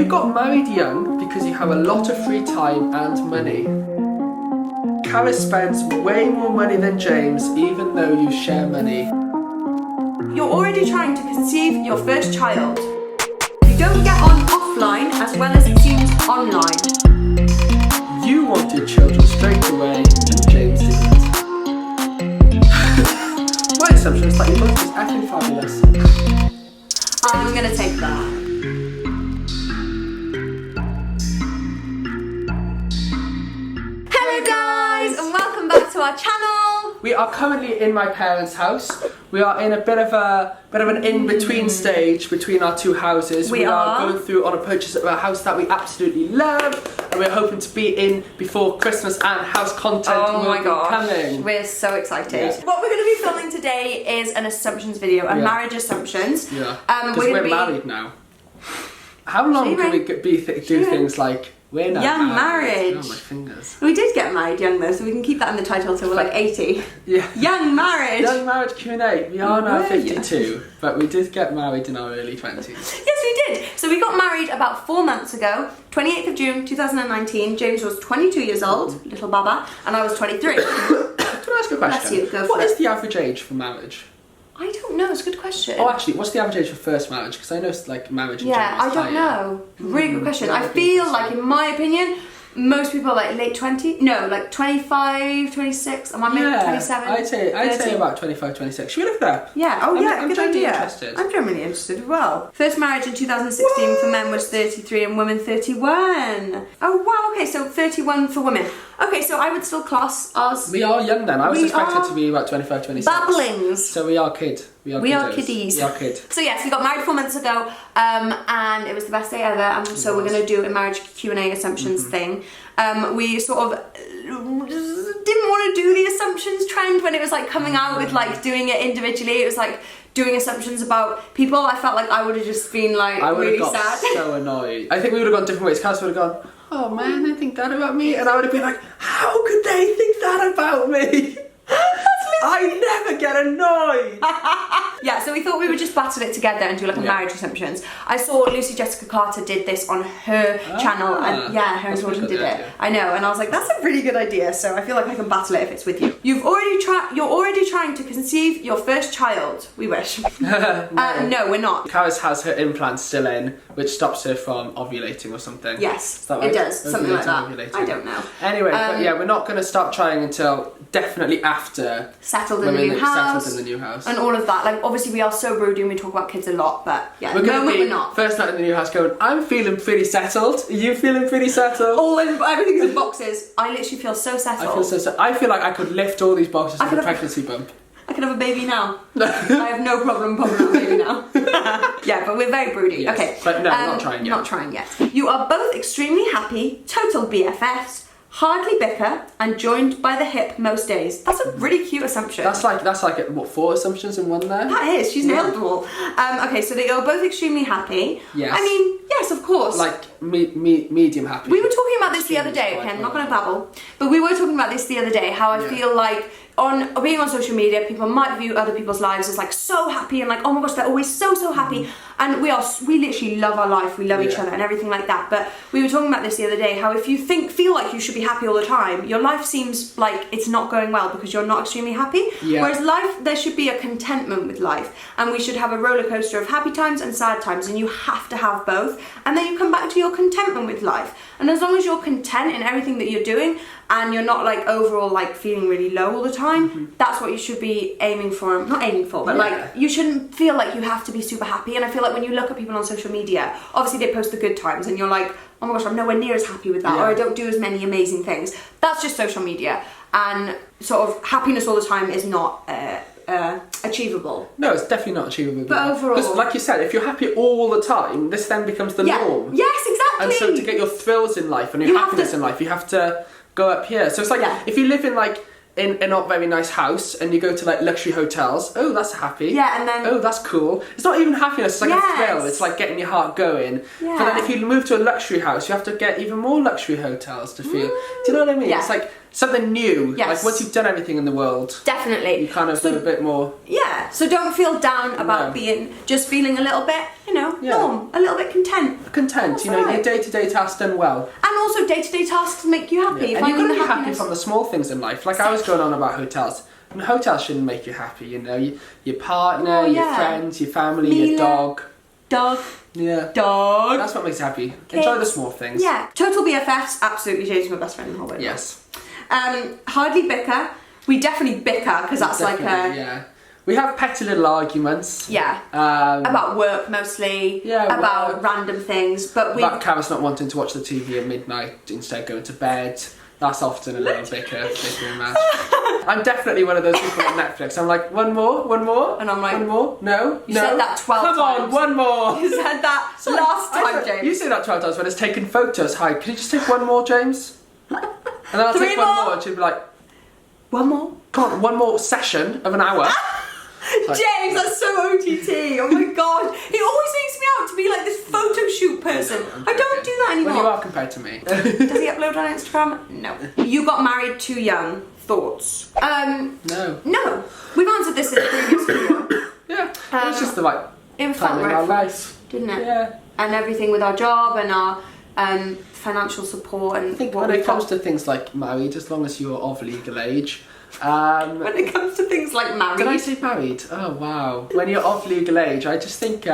You got married young because you have a lot of free time and money. Carys spends way more money than James, even though you share money. You're already trying to conceive your first child. You don't get on offline as well as it seems online. You wanted children straight away, and James didn't. My assumption is that you're both just effing fabulous. I'm gonna take that. Hello guys, and welcome back to our channel. We are currently in my parents' house. We are in a bit of an in-between stage between our two houses. We are going through on a purchase of a house that we absolutely love, and we're hoping to be in before Christmas, and house content will be coming. We're so excited. Yeah. What we're going to be filming today is an assumptions video, a marriage assumptions. Yeah. Because we're married now. How long can we do things like we're not young marriage? Oh, my fingers. We did get married young though, so we can keep that in the title till we're like 80. Yeah. Young marriage. Young marriage Q&A. We are now 52, but we did get married in our early 20s. Yes, we did. So we got married about 4 months ago, 28th of June 2019. James was 22 years old, little baba, and I was 23. Can I ask a question? Bless you, go for What it. is the average age for marriage? I don't know, it's a good question. Oh, actually, what's the average age for first marriage? Because I know like marriage in general I is don't higher. know. Really good question. I feel like, in my opinion, most people are like late 20, no, like 25, 26, am I maybe 27? I'd say about 25, 26. Should we look that up? Yeah, I'm good genuinely idea. interested. I'm genuinely interested as well. First marriage in 2016 for men was 33 and women 31. Oh wow, okay, so 31 for women. Okay, so I would still class us. We are young then. I was expected to be about 25, 26. Babblings. So we are kid. We are kiddies. We are kid. So yes, we got married 4 months ago, and it was the best day ever. And so we're going to do a marriage Q&A assumptions thing. We sort of didn't want to do the assumptions trend when it was like coming out with like doing it individually. It was like doing assumptions about people. I felt like I would have just been like really sad. I would have got so annoyed. I think we would have gone different ways. Cass would have gone, oh man, they think that about me, and I would have been like, how could they think that about me? I never get annoyed. Yeah, so we thought we would just battle it together and do like a marriage assumptions. I saw Lucy Jessica Carter did this on her channel, and her and Jordan did it. I know, and I was like, that's a really good idea. So I feel like I can battle it if it's with you. You're already trying to conceive your first child. We wish. No, we're not. Carys has her implants still in, which stops her from ovulating or something. Yes, Is that right? it does. Something like that. Ovulating. I don't know. Anyway, but yeah, we're not going to start trying until definitely after settled in the new house. Settled in the new house. And all of that. Like, obviously we are so broody and we talk about kids a lot, but yeah, we're not. First night in the new house going, I'm feeling pretty settled. Are you feeling pretty settled? Everything's in boxes. I literally feel so settled. I feel so settled. I feel like I could lift all these boxes with a pregnancy bump. I could have a baby now. I have no problem popping out a baby now. Yeah, but we're very broody. Yes. Okay. But no, not trying yet. Not trying yet. You are both extremely happy, total BFFs, hardly bicker, and joined by the hip most days. That's a really cute assumption. That's like what, 4 assumptions in one there? That is, she's nailed them all. Okay, so that you're both extremely happy. Yes. I mean, yes, of course. Like medium happy. We were talking about this the other day, okay, I'm not going to babble, but we were talking about this the other day, how I feel like being on social media, people might view other people's lives as like so happy and like, oh my gosh, they're always so happy, and we literally love our life, we love each other and everything like that. But we were talking about this the other day, how if you feel like you should be happy all the time, your life seems like it's not going well because you're not extremely happy. Whereas life, there should be a contentment with life, and we should have a roller coaster of happy times and sad times, and you have to have both, and then you come back to your contentment with life. And as long as you're content in everything that you're doing, and you're not like overall like feeling really low all the time, that's what you should be aiming for. Not aiming for, but like you shouldn't feel like you have to be super happy. And I feel like when you look at people on social media, obviously they post the good times and you're like, oh my gosh, I'm nowhere near as happy with that, or I don't do as many amazing things. That's just social media, and sort of happiness all the time is not achievable. No, it's definitely not achievable. But overall, because like you said, if you're happy all the time, this then becomes the norm. Yes, exactly. And so to get your thrills in life and your happiness in life, you have to go up here. So it's like if you live in like in a not very nice house and you go to like luxury hotels, oh that's happy. Yeah, and then oh that's cool. It's not even happiness, it's like a thrill. It's like getting your heart going. Yeah. But then if you move to a luxury house, you have to get even more luxury hotels to feel. Do you know what I mean? Yeah. It's like something new. Yes. Like once you've done everything in the world, definitely you kind of feel a bit more. Yeah. So don't feel down about being just feeling a little bit, norm, a little bit content. Content, you know, your day-to-day tasks done well. And also day-to-day tasks make you happy. Yeah. And you've got to be happy from the small things in life. Like I was going on about hotels. And hotels shouldn't make you happy, you know. Your partner, your friends, your family, your dog. Dog. Yeah. Dog. That's what makes you happy. Enjoy the small things. Yeah. Total BFFs, absolutely. James is my best friend in the whole world. Yes. Hardly bicker. We definitely bicker because that's like a... Yeah. We have petty little arguments. Yeah. About work mostly. Yeah. About random things. But about Carys not wanting to watch the TV at midnight instead going to bed. That's often a little bickering match. I'm definitely one of those people on Netflix. I'm like, one more. And I'm like, one more? No? You said that 12 times. Come on, one more. You said that last time, James. You say that 12 times when it's taken photos. Hi, can you just take one more, James? And then I'll take one more. And she'll be like, one more? Come on, one more session of an hour. Like, James, that's so OTT. Oh my god. He always makes me out to be like this photo shoot person. I don't do that anymore. Well, you are compared to me. Does he upload on Instagram? No. You got married too young. Thoughts? No. No. We've answered this in the previous video. Yeah. It was just the right time in our life. Didn't it? Yeah. And everything with our job and our financial support and I think when it comes to things like married, as long as you're of legal age. When it comes to things like married. Did I say married? Oh wow. When you're of legal age, I just think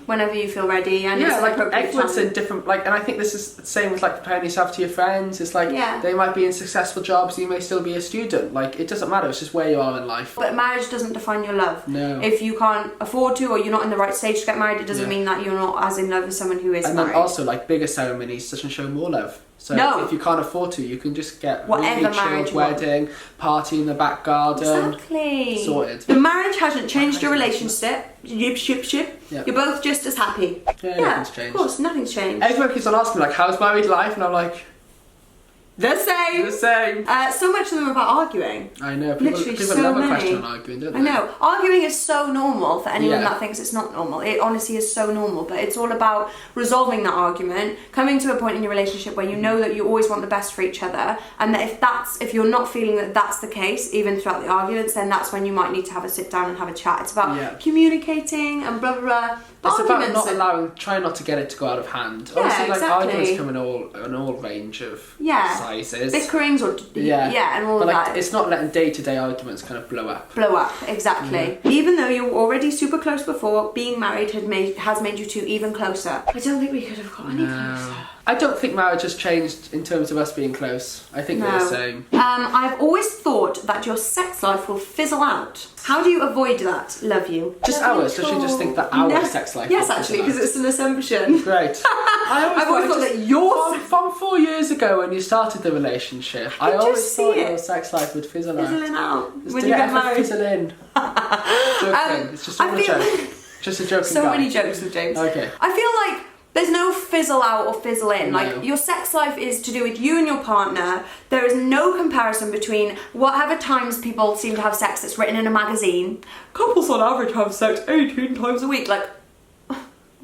whenever you feel ready and it's like everyone's in different and I think this is the same with like comparing yourself to your friends. It's like they might be in successful jobs, you may still be a student. Like it doesn't matter, it's just where you are in life. But marriage doesn't define your love. No. If you can't afford to or you're not in the right stage to get married, it doesn't mean that you're not as in love as someone who is married. And then also like bigger ceremonies doesn't show more love. So if you can't afford to, you can just get whatever really chilled wedding, party in the back garden. Exactly. Sorted. The marriage hasn't changed your relationship. Yep. You're both just as happy. Yeah, nothing's changed. Of course, nothing's changed. Everyone keeps on asking me like, how's married life? And I'm like, the same. The same. So much of them are about arguing. I know. People love a question on arguing, don't they? I know. Arguing is so normal for anyone that thinks it's not normal. It honestly is so normal. But it's all about resolving that argument, coming to a point in your relationship where you know that you always want the best for each other, and that if you're not feeling that that's the case, even throughout the arguments, then that's when you might need to have a sit down and have a chat. It's about communicating and blah blah blah. It's about trying not to get it to go out of hand. Honestly, like arguments come in all range of sizes. Bickerings or and all but of like, that. it's not letting day-to-day arguments kind of blow up. Exactly. Even though you were already super close before, being married has made you two even closer. I don't think we could have got any closer. I don't think marriage has changed in terms of us being close. I think we're the same. I've always thought that your sex life will fizzle out. How do you avoid that? Love you. Just ours? Does she just think that our sex life Yes, actually, because it's an assumption. Great. I've always thought that yours... From 4 years ago when you started the relationship, I always thought your sex life would fizzle out. Fizzling out. When you get married. Fizzle in. Joking. It's just all a joke. Just a joking So many jokes with James. Okay. I feel like there's no fizzle out or fizzle in. Like, your sex life is to do with you and your partner. There is no comparison between whatever times people seem to have sex that's written in a magazine. Couples on average have sex 18 times a week. Like,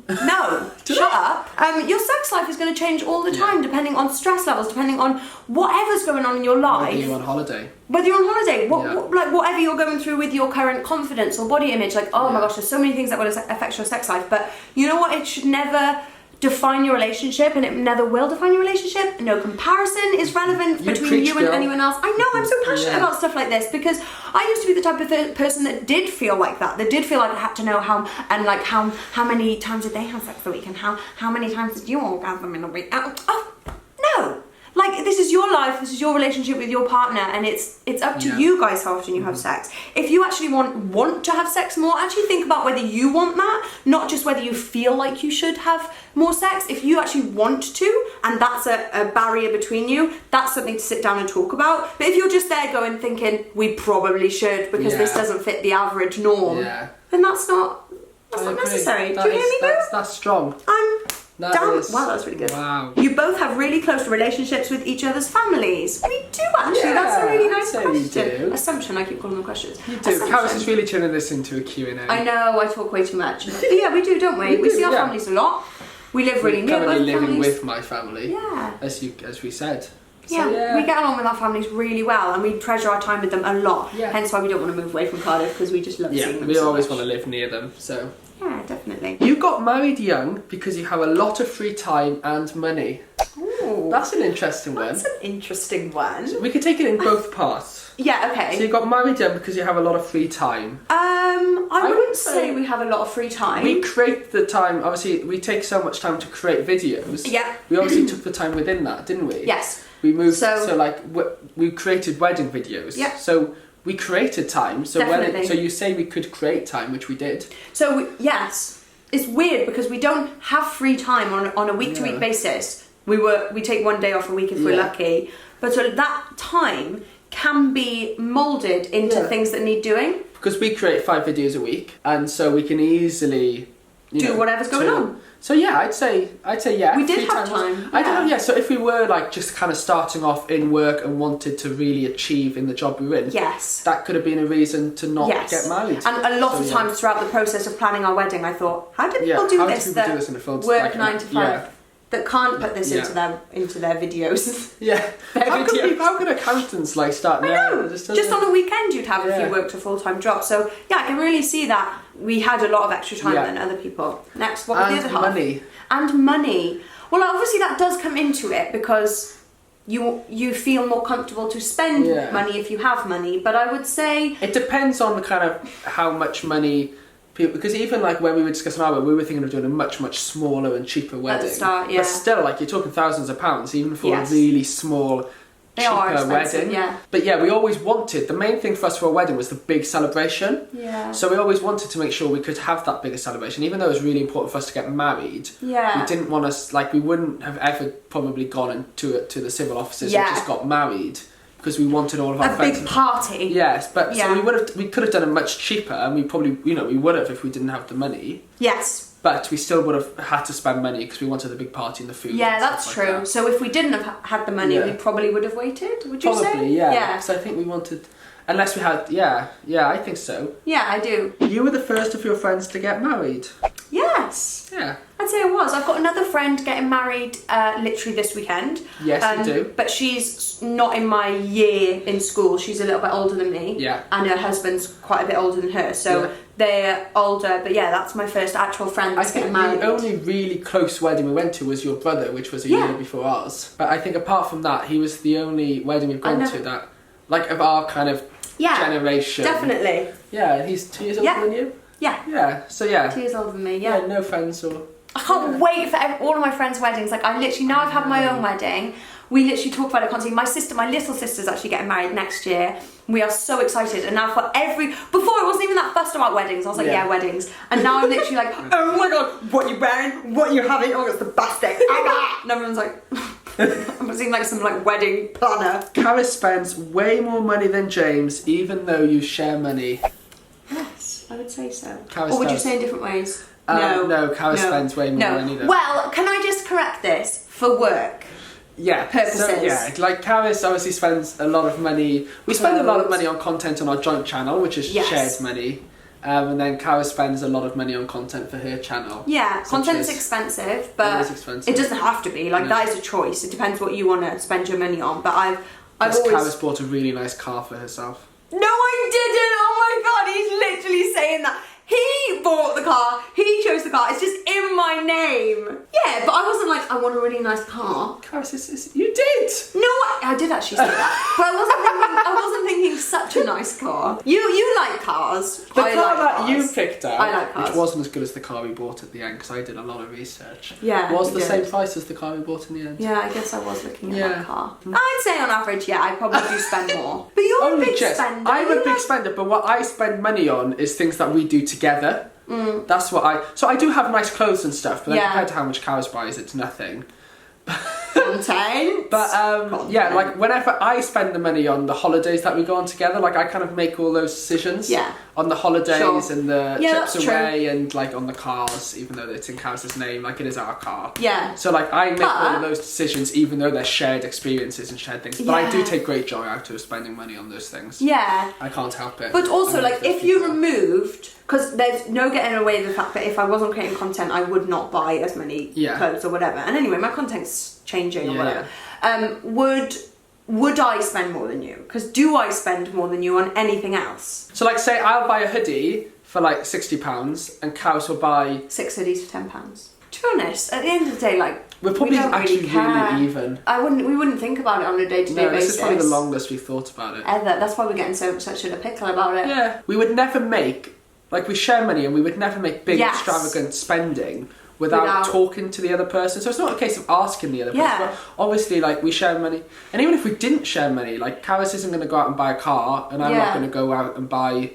no, shut up. Your sex life is going to change all the time, depending on stress levels, depending on whatever's going on in your life. Whether you're on holiday. Whatever you're going through with your current confidence or body image. Like, oh my gosh, there's so many things that will affect your sex life. But you know what? It should never define your relationship, and it never will define your relationship. No comparison is relevant between you and anyone else. I know, I'm so passionate about stuff like this because I used to be the type of person that did feel like that did feel like I had to know how many times did they have sex a week and how many times did you orgasm in a week. No. Like, this is your life, this is your relationship with your partner, and it's up to you guys how often you have sex. If you actually want to have sex more, actually think about whether you want that, not just whether you feel like you should have more sex. If you actually want to, and that's a barrier between you, that's something to sit down and talk about. But if you're just there thinking, we probably should because this doesn't fit the average norm, then that's not necessary. Do you hear me, Boo? That's strong. Wow, that's really good. Wow. You both have really close relationships with each other's families. We do, actually. That's a really nice question. Assumption, I keep calling them questions. You do. Carys is really turning this into a Q&A. I know, I talk way too much. But yeah, we do, don't we? We see our families a lot. We live really near both families. Currently living with my family. Yeah. As we said. Yeah, we get along with our families really well, and we treasure our time with them a lot. Hence why we don't want to move away from Cardiff, because we just love seeing them. We always want to live near them, so. Yeah, definitely. You got married young because you have a lot of free time and money. Ooh, that's an interesting one. That's an interesting one. So we could take it in both parts. Yeah, okay. So you got married young because you have a lot of free time. I wouldn't say we have a lot of free time. We create the time, obviously we take so much time to create videos. Yeah. We obviously took the time within that, didn't we? Yes. We moved, so like, we created wedding videos. Yeah. So we created time, so Definitely. so you say we could create time, which we did. So, yes. It's weird because we don't have free time on a week-to-week basis. We take one day off a week if we're lucky. But so that time can be moulded into things that need doing. Because we create 5 videos a week, and so we can easily do whatever's going on. So yeah, I'd say yeah. We did have time. I don't know, yeah. So if we were like just kind of starting off in work and wanted to really achieve in the job we were in, yes, that could have been a reason to not get married. And a lot of times throughout the process of planning our wedding, I thought, how do people do this? How do people do this in the field? Work like, 9 to 5. Yeah. That can't put this into their videos. Yeah. How can accountants like start now? Just on a weekend you'd have if you worked a full-time job. So yeah, I can really see that we had a lot of extra time than other people. Next, what was the other half? Money. And money. Well, obviously that does come into it because you feel more comfortable to spend money if you have money. But I would say it depends on the kind of how much money. Because even like when we were discussing our wedding, we were thinking of doing a much smaller and cheaper wedding. At the start, But still, like you're talking thousands of pounds, even for a really small, cheaper wedding. Yeah. But yeah, we always wanted, the main thing for us for a wedding was the big celebration. Yeah. So we always wanted to make sure we could have that bigger celebration, even though it was really important for us to get married. Yeah. We didn't want us, like we wouldn't have ever probably gone into to the civil offices and just got married. Because we wanted all of our friends. A big party. Yes, but so we could have done it much cheaper, and we probably, we would have if we didn't have the money. Yes. But we still would have had to spend money because we wanted the big party and the food. Yeah, that's true. That. So if we didn't have had the money, we probably would have waited. Would you say? Probably, yeah. So I think we wanted, unless we had, yeah, I think so. Yeah, I do. You were the first of your friends to get married. Yes. Yeah. I'd say I was. I've got another friend getting married literally this weekend. Yes, you do. But she's not in my year in school. She's a little bit older than me. Yeah. And her husband's quite a bit older than her. So they're older. But yeah, that's my first actual friend that's getting married. The only really close wedding we went to was your brother, which was a year before ours. But I think apart from that, he was the only wedding we've gone to that, like of our kind of generation. Definitely. Yeah, he's 2 years older than you? Yeah. Yeah, so yeah. 2 years older than me, yeah. No friends or... I can't wait for all of my friends' weddings. Like, I literally, now I've had my own wedding, we literally talk about it constantly. My little sister's actually getting married next year. We are so excited. And now before I wasn't even that fussed about weddings. I was like, yeah, weddings. And now I'm literally like, oh my God, what are you wearing? What are you having? Oh, it's the best day. And everyone's like, I'm seeing like some like wedding planner. Carys spends way more money than James, even though you share money. Yes, I would say so. Carys or would you say in different ways? No, Carys spends way more money than... Well, can I just correct this? For work. Yeah, purposes. So, yeah, like Carys obviously spends a lot of money. We spend a lot of money on content on our joint channel, which is shared money. And then Carys spends a lot of money on content for her channel. Yeah, content's expensive, but it doesn't have to be. Like, that is a choice. It depends what you want to spend your money on. But I've always... Carys bought a really nice car for herself. No, I didn't! Oh my God, he's literally saying that. He bought the car, he chose the car, it's just in my name. Yeah, but I wasn't like, I want a really nice car. Carys, you did! No, I did actually say that. But I wasn't thinking such a nice car. You like cars. The car that you picked out, I like cars. which wasn't as good as the car we bought at the end, because I did a lot of research. Yeah. Was the same price as the car we bought in the end. Yeah, I guess I was looking at that car. I'd say on average, yeah, I probably do spend more. But you're Only a big spender. I'm a big spender, but what I spend money on is things that we do together. That's what so I do have nice clothes and stuff, but then compared to how much Carys buys, it's nothing. Content. But yeah, like whenever I spend the money on the holidays that we go on together, like I kind of make all those decisions on the holidays and the trips away and like on the cars, even though it's in Carys' name, like it is our car. Yeah. So like I make all of those decisions, even though they're shared experiences and shared things. But I do take great joy out of spending money on those things. Yeah. I can't help it. But also, like, if you removed, because there's no getting away with the fact that if I wasn't creating content, I would not buy as many clothes or whatever. And anyway, my content's changing or whatever. Would I spend more than you? Because do I spend more than you on anything else? So like say I'll buy a hoodie for like £60 and Carys will buy 6 hoodies for £10. To be honest, at the end of the day, like, we're probably we don't actually really care. really even. We wouldn't think about it on a day-to-day basis. This is probably the longest we've thought about it. Ever. That's why we're getting such in a pickle about it. Yeah. We would never make, like we share money and we would never make big Yes. extravagant spending without talking to the other person. So it's not a case of asking the other person. Yeah. But obviously, like, we share money. And even if we didn't share money, like, Carys isn't going to go out and buy a car and I'm not going to go out and buy...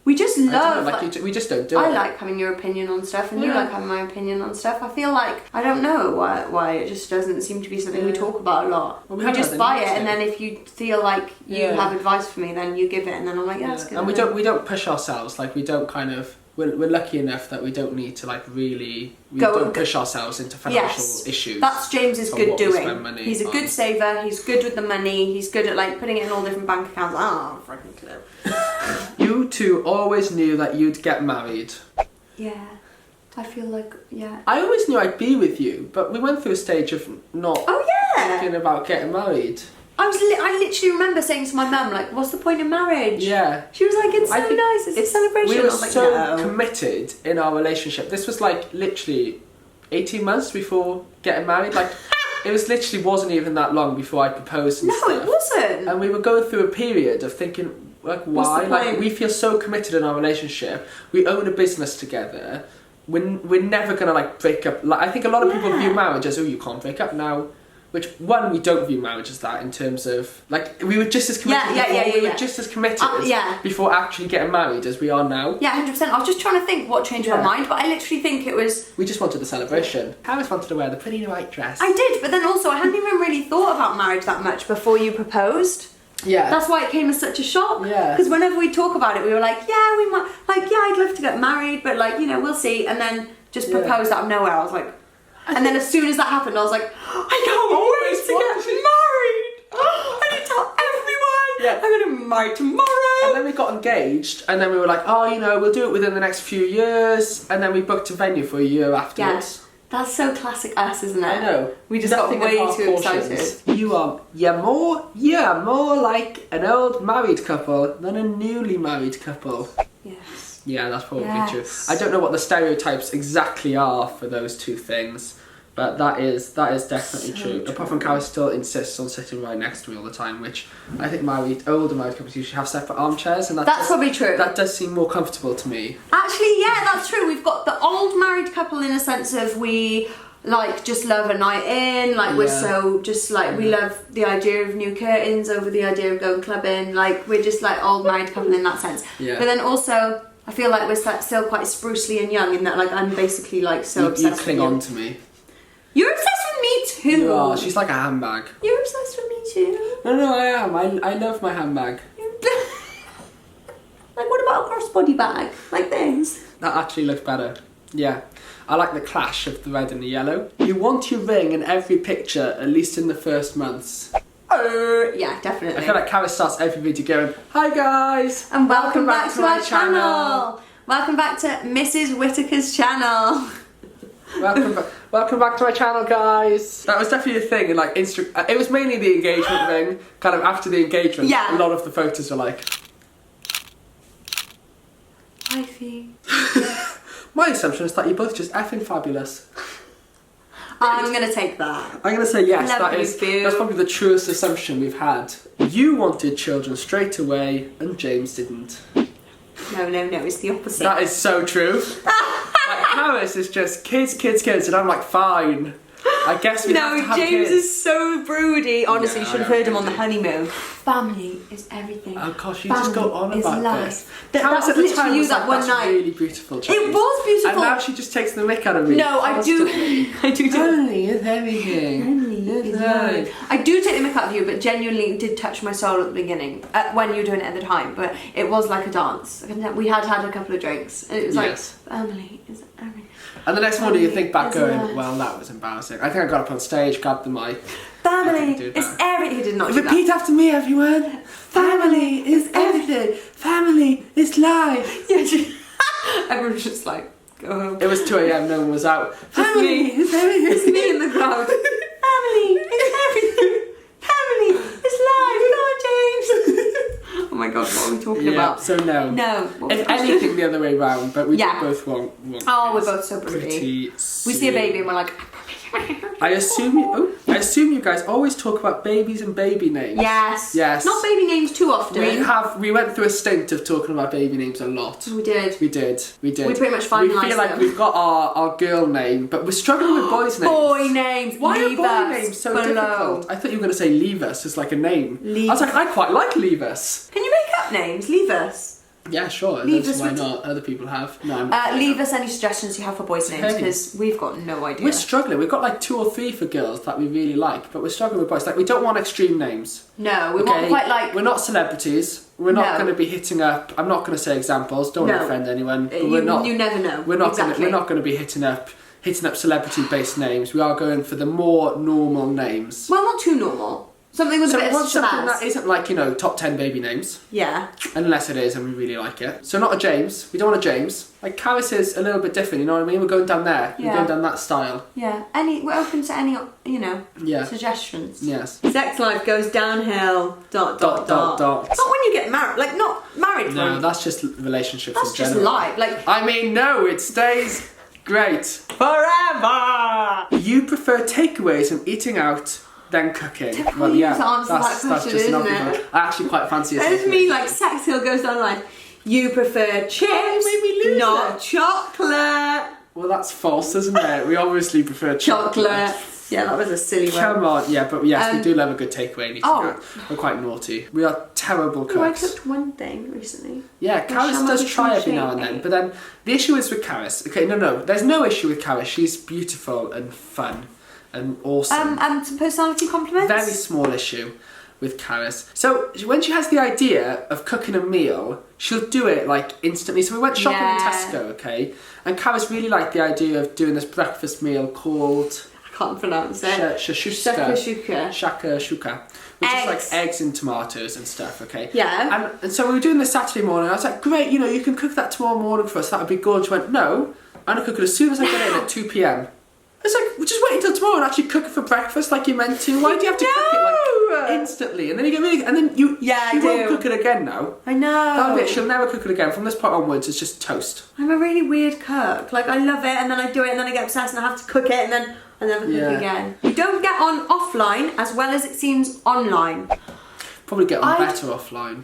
We just love... we just don't do it. I like having your opinion on stuff and you like having my opinion on stuff. I feel like, I don't know why it just doesn't seem to be something we talk about a lot. Well, we just buy it and then if you feel like you have advice for me, then you give it and then I'm like, yeah, that's good. And we don't push ourselves, like we don't kind of... We're lucky enough that we don't need to like really... We don't push ourselves into financial issues. That's James's good doing. He's a on. good saver, he's good with the money, he's good at like putting it in all different bank accounts. Oh, freaking clip. You two always knew that you'd get married. Yeah. I feel like, I always knew I'd be with you, but we went through a stage of not thinking about getting married. I literally remember saying to my mum, like, what's the point in marriage? Yeah. She was like, it's so nice, it's a celebration. We were I was like, so committed in our relationship. This was like literally 18 months before getting married. Like, it was literally wasn't even that long before I proposed and stuff. No, it wasn't. And we were going through a period of thinking, like, why? Like, we feel so committed in our relationship. We own a business together. We're never gonna like break up. Like, I think a lot of people view marriage as, oh, you can't break up now. Which, one, we don't view marriage as that in terms of, like, we were just as committed before. We were just as committed before actually getting married as we are now. Yeah, 100%. I was just trying to think what changed my mind, but I literally think it was... We just wanted the celebration. Carys wanted to wear the pretty white dress. I did, but then also I hadn't even really thought about marriage that much before you proposed. Yeah. That's why it came as such a shock. Yeah. Because whenever we talk about it, we were like, yeah, we might... Like, yeah, I'd love to get married, but, like, you know, we'll see. And then just proposed out of nowhere. I was like... And then as soon as that happened, I was like, I can't wait to get married! I need to tell everyone! I'm going to be married tomorrow! And then we got engaged, and then we were like, oh, you know, we'll do it within the next few years. And then we booked a venue for a year afterwards. Yeah. That's so classic us, isn't it? I know. We just got way too excited. You're more like an old married couple than a newly married couple. Yes. Yeah, that's probably true. I don't know what the stereotypes exactly are for those two things, but that is definitely true. Apart from Carys still insists on sitting right next to me all the time, which I think older married couples usually have separate armchairs, and that's probably true. That does seem more comfortable to me. Actually, yeah, that's true. We've got the old married couple in a sense of we like just love a night in, like we're so just like we love the idea of new curtains over the idea of going clubbing, like we're just like old married couple in that sense. But then also I feel like we're still quite sprucely and young in that, like, I'm basically like so obsessed with you. You cling on to me. You're obsessed with me too. You are. She's like a handbag. You're obsessed with me too. No, I am. I love my handbag. Like, what about a crossbody bag? Like this? That actually looks better. Yeah. I like the clash of the red and the yellow. You want your ring in every picture, at least in the first months. Yeah, definitely. I feel like Carys starts every video going, hi guys! And welcome back to our channel! Welcome back to Mrs. Whittaker's channel. Welcome back to my channel, guys. That was definitely a thing in like Instagram. It was mainly the engagement thing. Kind of after the engagement, a lot of the photos were like, wifey. My assumption is that you're both just effing fabulous. I'm gonna take that. I'm gonna say yes. That's probably the truest assumption we've had. You wanted children straight away, and James didn't. No, it's the opposite. That is so true. Like, Carys is just kids, and I'm like, fine. I guess we have to have James kids. is so broody. Honestly, you should have heard him on the honeymoon. Family is everything. Oh gosh, you just go on about this. That was literally you that one night. Really beautiful, James. It was beautiful. And now she just takes the mick out of me. No, I do. Family is everything. Family is everything. I do take the mick out of you, but genuinely it did touch my soul at the beginning when you were doing it at the time. But it was like a dance. We had a couple of drinks, and it was like family is everything. And the next morning you think back going, well, that was embarrassing. I think I got up on stage, grabbed the mic. Family is everything. He did not do that. Repeat after me, everyone. Family is everything. Family is life. Yeah, everyone was just like, go home. It was 2 AM, no one was out. Family is everything. It's me in the crowd. Family is everything. Family is life. Come on, James. Oh my god, what are we talking about. So no. No. If anything, the other way round, but we do both want oh, we're both so pretty. We see a baby and we're like... I assume you guys always talk about babies and baby names. Yes. Yes. Not baby names too often. We went through a stint of talking about baby names a lot. We did. We pretty much finalised We feel like we've got our girl name, but we're struggling with boys' names. Boy names. Why are boy names so difficult? I thought you were going to say Leave Us as like a name. I was like, I quite like Leave Us. Can you make up names? Leave Us. Yeah, sure. Why not? Other people have. No, leave us any suggestions you have for boys' names, because we've got no idea. We're struggling. We've got like 2 or 3 for girls that we really like, but we're struggling with boys. Like, we don't want extreme names. No, we want quite like... We're not celebrities. We're not going to be hitting up... I'm not going to say examples. Don't want to offend anyone. But we're not... You never know. We're not going to be hitting up celebrity-based names. We are going for the more normal names. Well, not too normal. Something with a bit of something that isn't like, top 10 baby names. Yeah. Unless it is and we really like it. So not a James. We don't want a James. Like, Carys is a little bit different, you know what I mean? We're going down there. Yeah. We're going down that style. Yeah. We're open to any, suggestions. Yes. Sex life goes downhill. ... Not when you get married. Like, not married. No, that's just relationships in general. That's just life. Like... I mean, no, it stays great. Forever! You prefer takeaways and eating out than cooking. Well, yeah, that's just isn't it? I actually quite fancy it. That doesn't mean like sex hill goes down like you prefer chips, not chocolate. Well, that's false, isn't it? We obviously prefer chocolate. Yeah, that was a silly one. Come on, yeah, but yes, we do love a good takeaway and eating out. We're quite naughty. We are terrible cooks. I cooked one thing recently. Yeah, Carys does try every now and then, but then the issue is with Carys. Okay, no, there's no issue with Carys. She's beautiful and fun. And awesome. And some personality compliments? Very small issue with Carys. So when she has the idea of cooking a meal, she'll do it like instantly. So we went shopping in Tesco, okay? And Carys really liked the idea of doing this breakfast meal called... I can't pronounce it. Shakshuka. Which is like eggs and tomatoes and stuff, okay? Yeah. And so we were doing this Saturday morning. I was like, great, you can cook that tomorrow morning for us. That would be good. She went, no, I'm going to cook it as soon as I get in at 2 p.m. It's like, well, just wait until tomorrow and actually cook it for breakfast like you meant to. Why do you have to cook it like instantly? And then you get really, and then you won't cook it again now. I know. That'll be it. She'll never cook it again. From this point onwards, it's just toast. I'm a really weird cook. Like, I love it and then I do it and then I get obsessed and I have to cook it and then I never cook again. You don't get on offline as well as it seems online. Probably get on better offline.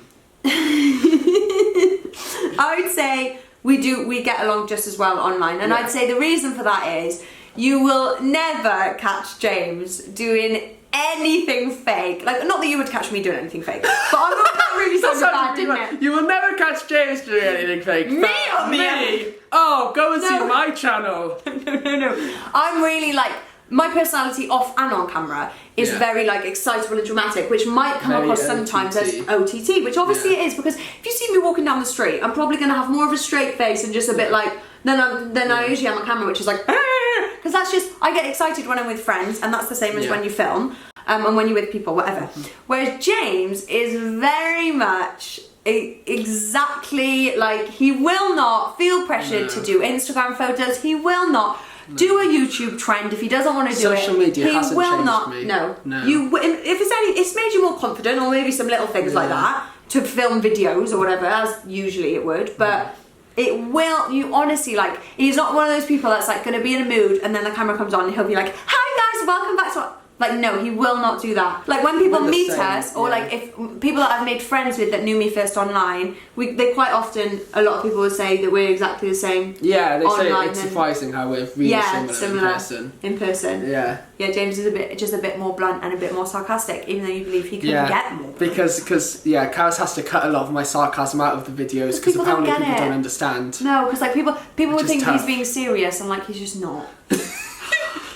I would say we get along just as well online, and I'd say the reason for that is you will never catch James doing anything fake. Like, not that you would catch me doing anything fake, but that really sounded bad, didn't it? You will never catch James doing anything fake. Me? Oh, go and see my channel. No. I'm really like, my personality off and on camera is very like excitable and dramatic, which might come across sometimes as OTT, which obviously it is, because if you see me walking down the street, I'm probably going to have more of a straight face and just a bit like than I usually am on camera, which is like, because that's just, I get excited when I'm with friends, and that's the same as when you film and when you're with people, whatever. Whereas James is very much exactly like, he will not feel pressured to do Instagram photos, he will not do a YouTube trend if he doesn't want to do it. Social media hasn't changed me. No. If it's made you more confident, or maybe some little things like that to film videos or whatever, as usually it would. But it will. You honestly, like, he's not one of those people that's like going to be in a mood and then the camera comes on and he'll be like, "Hi guys, welcome back to." Like, no, he will not do that. Like, when people meet us, or like if people that I've made friends with that knew me first online, they quite often, a lot of people would say that we're exactly the same. Yeah, they say it's surprising how we're really similar in person. Yeah, James is just a bit more blunt and a bit more sarcastic, even though you believe he can get more. Because Carys has to cut a lot of my sarcasm out of the videos because apparently people don't understand. No, because like people would think he's being serious and like he's just not.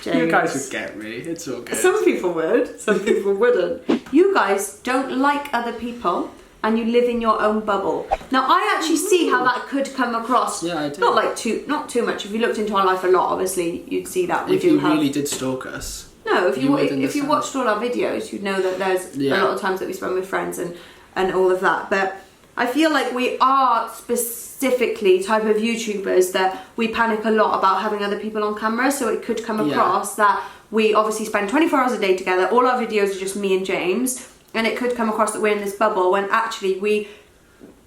James. You guys would get me, it's all good. Some people would, some people wouldn't. You guys don't like other people and you live in your own bubble. Now I actually see how that could come across. Yeah, I do. Not too much. If you looked into our life a lot, obviously you'd see that if you really did stalk us. No, if you watched all our videos, you'd know that there's a lot of times that we spend with friends and all of that. But I feel like we are specifically type of YouTubers that we panic a lot about having other people on camera, so it could come across that we obviously spend 24 hours a day together, all our videos are just me and James, and it could come across that we're in this bubble when actually we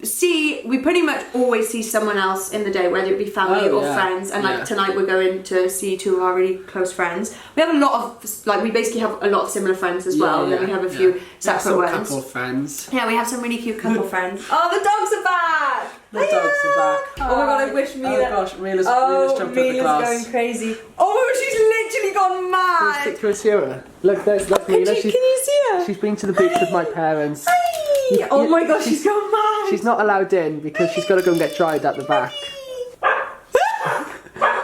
we pretty much always see someone else in the day, whether it be family or friends, and like tonight we're going to see two of our really close friends. We have a lot of, like, we basically have a lot of similar friends as well, and then we have a few separate ones. Couple of friends. Yeah, we have some really cute couple friends. Oh, the dogs are back! The dogs are back. Oh my god, I wish Mila... Oh gosh, Mila's jumped up the glass. Mila's going crazy. Oh, she's literally gone mad! Can we see her? Look, there's Mila. Can you see her? She's been to the beach with my parents. Oh my gosh, she's gone mad! She's not allowed in because she's got to go and get dried at the back.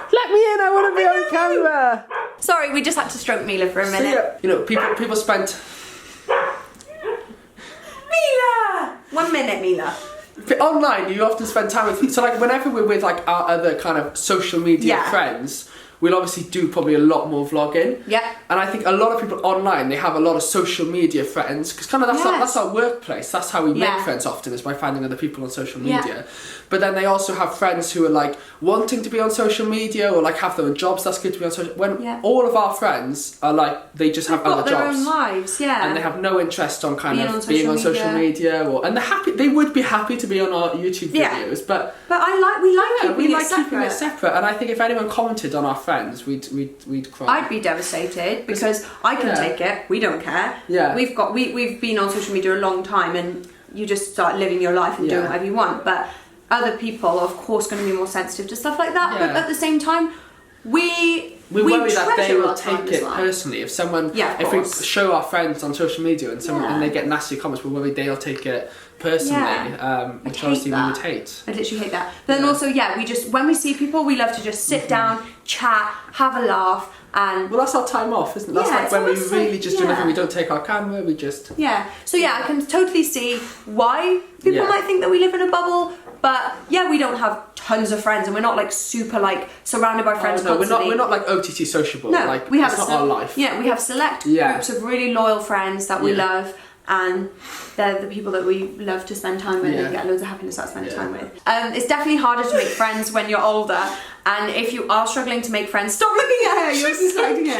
Let me in, I want to be on camera! Sorry, we just had to stroke Mila for a minute. You know, people spent... Mila! 1 minute, Mila. Online, you often spend time with... So, like, whenever we're with, like, our other kind of social media friends, we'll obviously do probably a lot more vlogging. Yeah. And I think a lot of people online, they have a lot of social media friends, because kind of that's our workplace. That's how we make friends often, is by finding other people on social media. Yeah. But then they also have friends who are like wanting to be on social media, or like have their own jobs that's good to be on social. When all of our friends are like, they just have other jobs, their own lives, and they have no interest on kind of being on social media, or and they're happy. They would be happy to be on our YouTube videos, but we like keeping it separate. And I think if anyone commented on our friends, we'd cry. I'd be devastated because I can take it. We don't care. Yeah, we've been on social media a long time, and you just start living your life and doing whatever you want, but. Other people are of course going to be more sensitive to stuff like that, but at the same time, we worry that they will take it personally. If someone, if we show our friends on social media and someone and they get nasty comments, we're worried they'll take it personally, which obviously we would hate. I literally hate that. But then also, we just, when we see people, we love to just sit down, chat, have a laugh, and... Well, that's our time off, isn't it? That's like when we really just do nothing, we don't take our camera, we just... Yeah. So I can totally see why people might think that we live in a bubble, but we don't have tons of friends, and we're not like super like surrounded by friends constantly. We're not like OTT sociable. No, like, we have it's not our life. Yeah, we have select groups of really loyal friends that we love, and they're the people that we love to spend time with and get loads of happiness out of spending time with. It's definitely harder to make friends when you're older, and if you are struggling to make friends, stop looking at her, you're distracting her.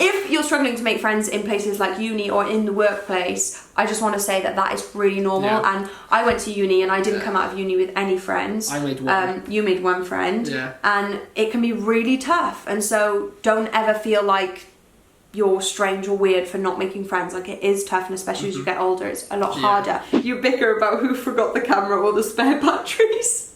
If you're struggling to make friends in places like uni or in the workplace, I just want to say that is really normal, and I went to uni and I didn't come out of uni with any friends. I made one. You made one friend, and it can be really tough, and so don't ever feel like you're strange or weird for not making friends. Like, it is tough, and especially as you get older, it's a lot harder. You bicker about who forgot the camera or the spare batteries.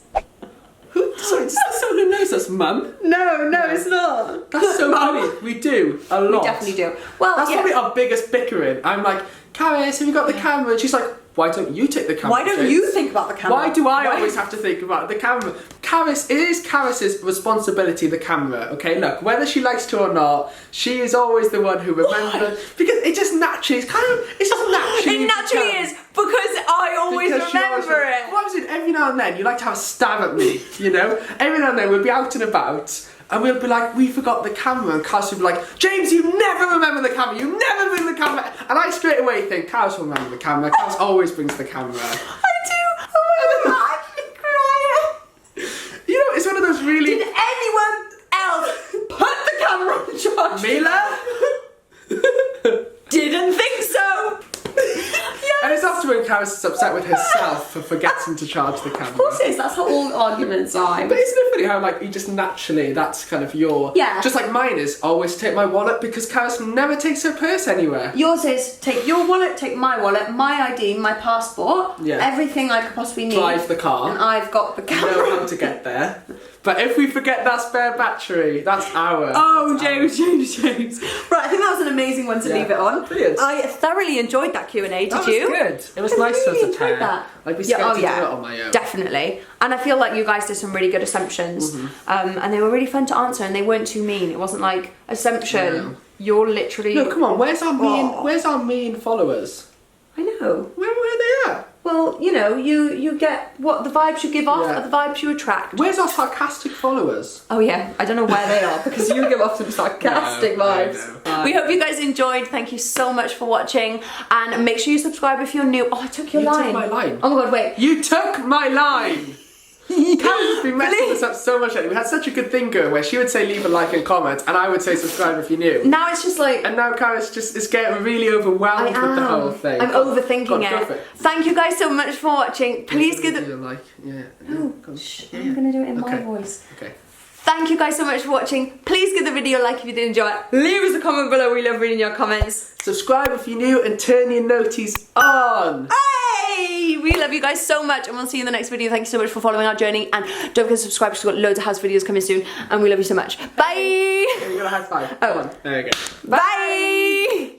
Sorry, is that someone who knows us, Mum? No, it's not. That's so funny. We do a lot. We definitely do. Well, that's probably our biggest bickering. I'm like, Carys, have you got the camera? And she's like, why don't you take the camera? Why don't you think about the camera? Why do I always have to think about the camera? It is Carys's responsibility, the camera, okay? Look, whether she likes to or not, she is always the one who remembers. Because it just naturally, it's just naturally. It naturally is, because I always remember it. What was it? Every now and then, you like to have a stab at me, you know? Every now and then, we'll be out and about, and we'll be like, we forgot the camera, and Carys will be like, James, you never remember the camera, you never bring the camera. And I straight away think, Carys will remember the camera, Carys always brings the camera. I do, oh my god, I'm actually crying. You know, it's one of those really... Did anyone else put the camera on charge? Mila? Didn't think so. And it's often when Carys is upset with herself for forgetting to charge the camera. Of course it is, that's how all arguments are. But isn't it funny how, like, you just naturally, that's kind of your... Yeah. Just like mine is, always take my wallet, because Carys never takes her purse anywhere. Yours is, take your wallet, take my wallet, my ID, my passport, everything I could possibly need. Drive the car. And I've got the camera. Know how to get there. But if we forget that spare battery, that's our... Oh, James. Right, I think that was an amazing one to leave it on. Brilliant. I thoroughly enjoyed that Q&A, did you? Good. It was nice really to have a pair. that. I'd be scared to do it on my own. Definitely. And I feel like you guys did some really good assumptions. And they were really fun to answer, and they weren't too mean. It wasn't like, assumption, you're literally... No, come on, where's our mean followers? I know. Where are they at? Well, you know, you get what the vibes you give off are the vibes you attract. Where's our sarcastic followers? Oh yeah, I don't know where they are, because you give off some sarcastic vibes. We hope you guys enjoyed. Thank you so much for watching, and make sure you subscribe if you're new. Oh, I took your line. You took my line. Oh my god, wait. You took my line! Carys has been messing us up so much lately. We had such a good thing going where she would say leave a like and comment, and I would say subscribe if you're new. Now it's just like... And now Carys just is getting really overwhelmed with the whole thing. I'm overthinking it. Thank you guys so much for watching. Please give the... Like, yeah. No, I'm going to do it in my voice. Okay. Thank you guys so much for watching. Please give the video a like if you did enjoy it. Leave us a comment below. We love reading your comments. Subscribe if you're new and turn your noties on. Hey! We love you guys so much and we'll see you in the next video. Thank you so much for following our journey and don't forget to subscribe because we've got loads of house videos coming soon and we love you so much. Bye! You're gonna high five. Oh. Come on. There you go. Bye!